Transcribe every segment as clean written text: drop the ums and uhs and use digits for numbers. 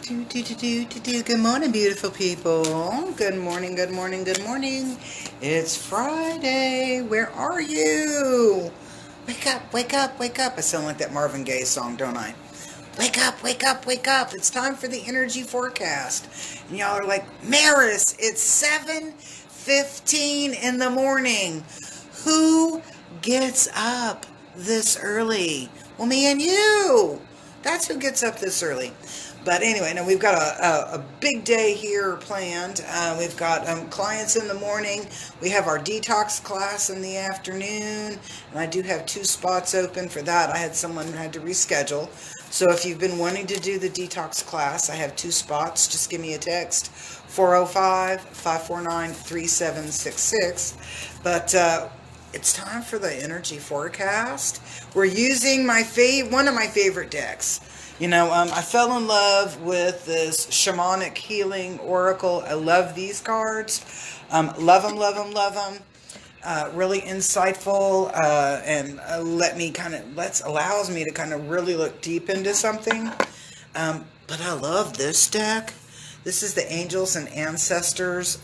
Good morning, beautiful people. Good morning, good morning, good morning. It's Friday. Where are you? Wake up, wake up, wake up. I sound like that Marvin Gaye song, don't I? Wake up, wake up, wake up. It's time for the energy forecast. And y'all are like, Maris, it's 7:15 in the morning. Who gets up this early? Well, me and you. That's who gets up this early. But anyway, now we've got a big day here planned. We've got clients in the morning. We have our detox class in the afternoon. And I do have 2 spots open for that. I had someone who had to reschedule. So if you've been wanting to do the detox class, I have 2 spots. Just give me a text, 405-549-3766. But it's time for the energy forecast. We're using one of my favorite decks. I fell in love with this shamanic healing oracle. I love these cards. Love them, love them, love them. Really insightful, and allows me to kind of really look deep into something. But I love this deck. This is the Angels and Ancestors.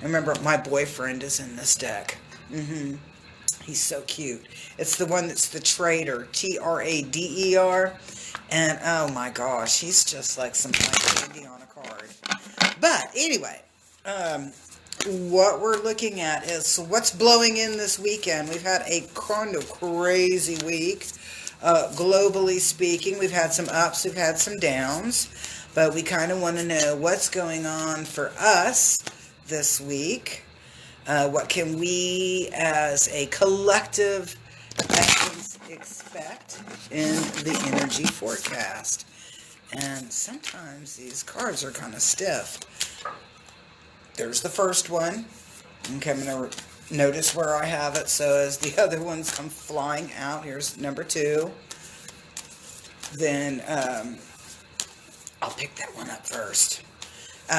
Remember, my boyfriend is in this deck. He's so cute. It's the one that's the Trader, Trader. And oh my gosh, he's just like some fine candy on a card. But anyway, what we're looking at is what's blowing in this weekend. We've had a kind of crazy week, globally speaking. We've had some ups, we've had some downs, but we kind of want to know what's going on for us this week. What can we as a collective expect in the energy forecast? And sometimes these cards are kind of stiff. There's the first one. Okay, I'm going to notice where I have it so as the other ones come flying out. Here's number 2. Then I'll pick that one up first.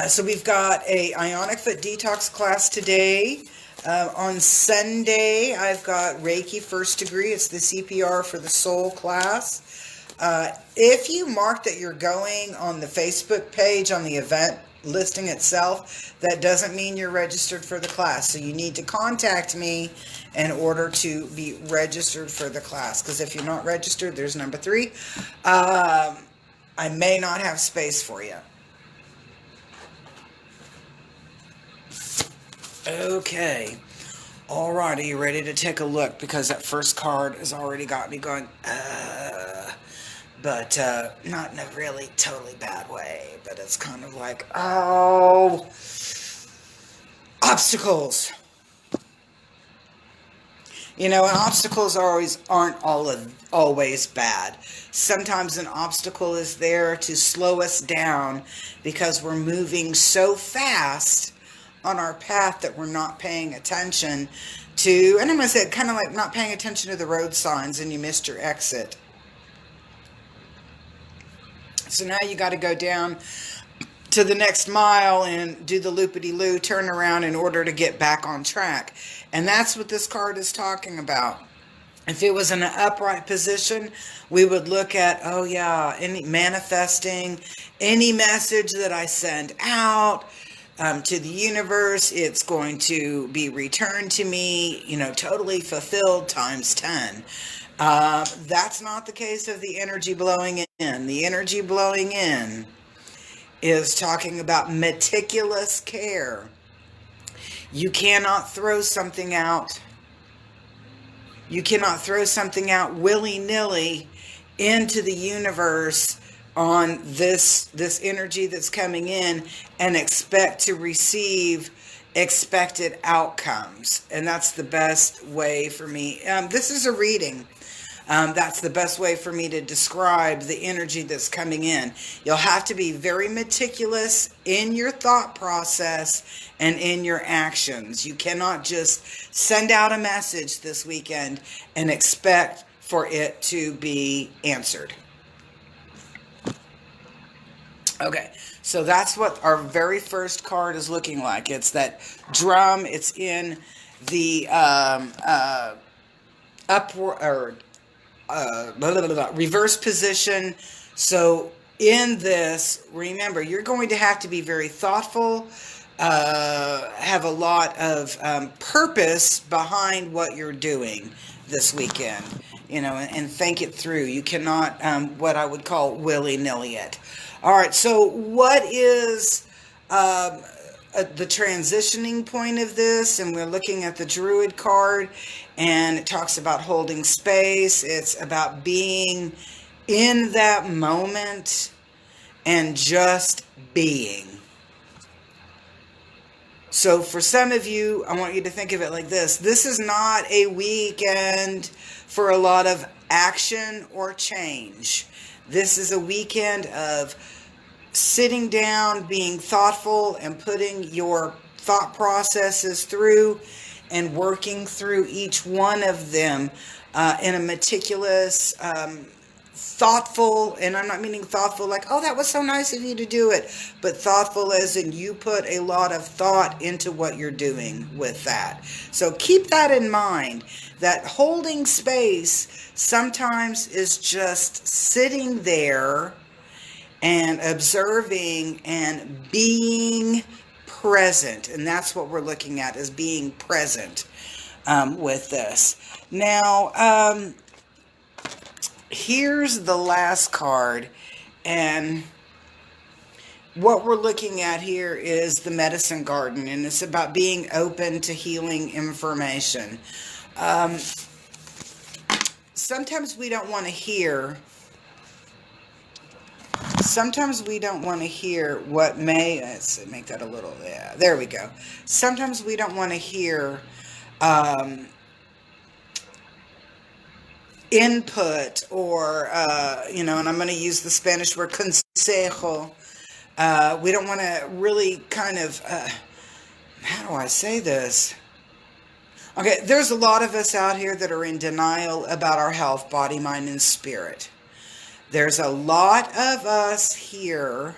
So we've got a Ionic Foot detox class today. On Sunday, I've got Reiki First Degree. It's the CPR for the Soul class. If you mark that you're going on the Facebook page on the event listing itself, that doesn't mean you're registered for the class. So you need to contact me in order to be registered for the class. Because if you're not registered, there's number 3. I may not have space for you. Okay. All right, are you ready to take a look? Because that first card has already got me going, but not in a really totally bad way. But it's kind of like, oh, obstacles. And obstacles aren't always bad. Sometimes an obstacle is there to slow us down because we're moving so fast on our path that we're not paying attention to, and I'm going to say kind of like not paying attention to the road signs and you missed your exit. So now you got to go down to the next mile and do the loopity-loo, turn around in order to get back on track. And that's what this card is talking about. If it was in an upright position, we would look at, oh yeah, any manifesting, any message that I send out to the universe, it's going to be returned to me, totally fulfilled times 10. That's not the case of the energy blowing in. The energy blowing in is talking about meticulous care. You cannot throw something out. You cannot throw something out willy-nilly into the universe on this energy that's coming in and expect to receive expected outcomes. And that's the best way for me. This is a reading. That's the best way for me to describe the energy that's coming in. You'll have to be very meticulous in your thought process and in your actions. You cannot just send out a message this weekend and expect for it to be answered. Okay, so that's what our very first card is looking like. It's that drum. It's in the upward or reverse position. So in this, remember, you're going to have to be very thoughtful, have a lot of purpose behind what you're doing this weekend, and think it through. You cannot, what I would call willy-nilly it. All right, so what is the transitioning point of this? And we're looking at the Druid card, and it talks about holding space. It's about being in that moment and just being. So for some of you, I want you to think of it like this. This is not a weekend for a lot of action or change. This is a weekend of sitting down, being thoughtful, and putting your thought processes through and working through each one of them in a meticulous, thoughtful, and I'm not meaning thoughtful like, oh, that was so nice of you to do it, but thoughtful as in you put a lot of thought into what you're doing with that. So keep that in mind, that holding space sometimes is just sitting there and observing and being present. And that's what we're looking at, is being present with this. Now, here's the last card, and what we're looking at here is the Medicine Garden, and it's about being open to healing information. Sometimes we don't want to hear what may, let's make that a little, yeah, there we go. Sometimes we don't want to hear input or, and I'm going to use the Spanish word consejo. We don't want to really kind of, how do I say this? Okay, there's a lot of us out here that are in denial about our health, body, mind, and spirit. There's a lot of us here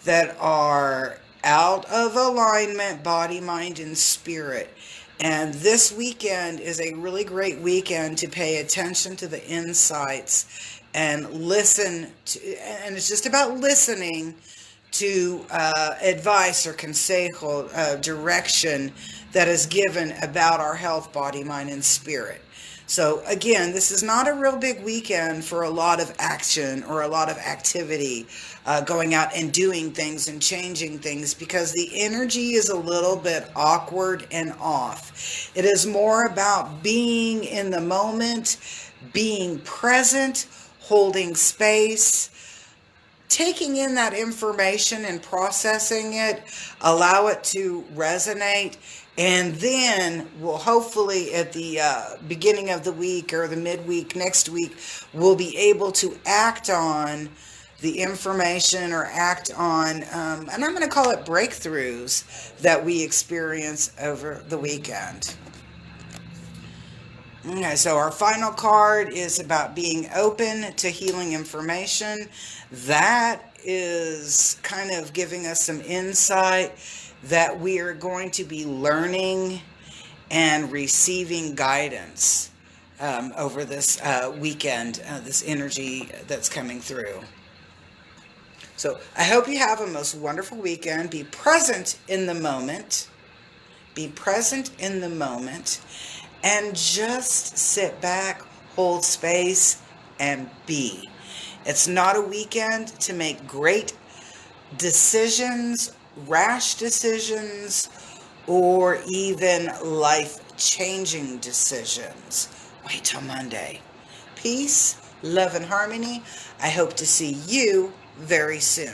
that are out of alignment, body, mind, and spirit. And this weekend is a really great weekend to pay attention to the insights and listen to, and it's just about listening to advice or consejo, direction that is given about our health, body, mind, and spirit. So again, this is not a real big weekend for a lot of action or a lot of activity, going out and doing things and changing things, because the energy is a little bit awkward and off. It is more about being in the moment, being present, holding space, taking in that information and processing it, allow it to resonate, and then we'll hopefully at the beginning of the week or the midweek next week, we'll be able to act on the information or act on, and I'm going to call it breakthroughs that we experience over the weekend. Okay, so our final card is about being open to healing information. That is kind of giving us some insight that we are going to be learning and receiving guidance over this weekend, this energy that's coming through. So I hope you have a most wonderful weekend. Be present in the moment. Be present in the moment. And just sit back, hold space, and be. It's not a weekend to make great decisions, rash decisions, or even life-changing decisions. Wait till Monday. Peace, love, and harmony. I hope to see you very soon.